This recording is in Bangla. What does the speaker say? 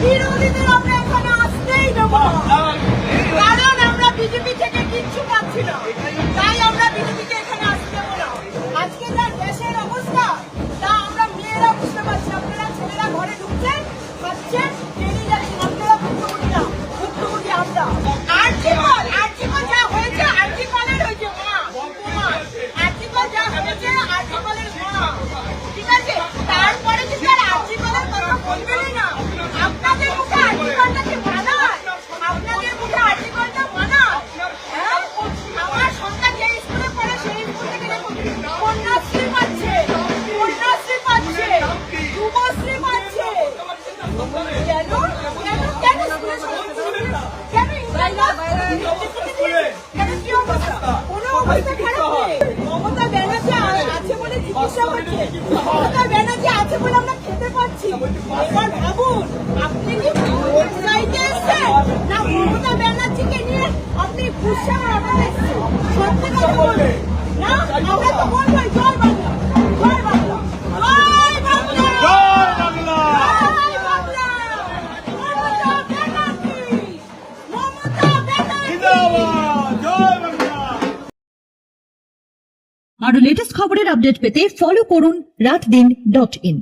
বিরোধীদের আমরা এখানে আসতেই দেবো না, কারণ আমরা বিজেপি থেকে কিচ্ছু পাচ্ছি না, তাই আমরা বিজেপিকে এখানে আসতে দেবো না। আজকে যা দেশের অবস্থা তা আমরা মেয়েরা বুঝতে পারছি। আপনারা ছেলেরা ঘরে ঢুকছেন, খাচ্ছেন, বেরিয়ে যাচ্ছেন, আপনারা ভুক্তভোগী না, ভুক্তভোগী আমরা। আর্জিকল যা হয়েছে, আর্জিকলের হয়েছে মা, আর্জিকল যা হয়েছে, আর্জিকলের মা, ঠিক আছে? তারপরে কিন্তু আর আর্জিকলের কথা বলবেনই না। আপনাদের মুখে আর্জিকলটা কি মানায়? আপনাদের মুখে আর্জিকলটা মানায়? হ্যাঁ, আমার সন্তান যে স্কুলে পড়ে সেই স্কুল থেকে দেখুন কন্যাশ্রী পাচ্ছে, কন্যাশ্রী পাচ্ছে, যুবশ্রী পাচ্ছে। কেন কেন স্কুলে কেন কেন কি অবস্থা? কোনো অবস্থা খারাপ নেই। মমতা ব্যানার্জি আছে বলে চিকিৎসা হচ্ছে, মমতা ব্যানার্জি আছে বলে আমরা খেতে পাচ্ছি। এবার ভাবুন, আপনি কি ভোট চাইতে এসছেন না মমতা ব্যানার্জিকে নিয়ে আপনি গুসা আনাতে এসছেন? সত্যি কথা বলুন না, আমরা তো বলবোই জয় বাংলা, জয় বাংলা, জয় বাংলা, জয় বাংলা, জয় বাংলা। মমতা ব্যানার্জি, মমতা ব্যানার্জি জিন্দাবাদ, জয় বাংলা। আরো লেটেস্ট খবরের আপডেট পেতে ফলো করুন রাতদিন.in।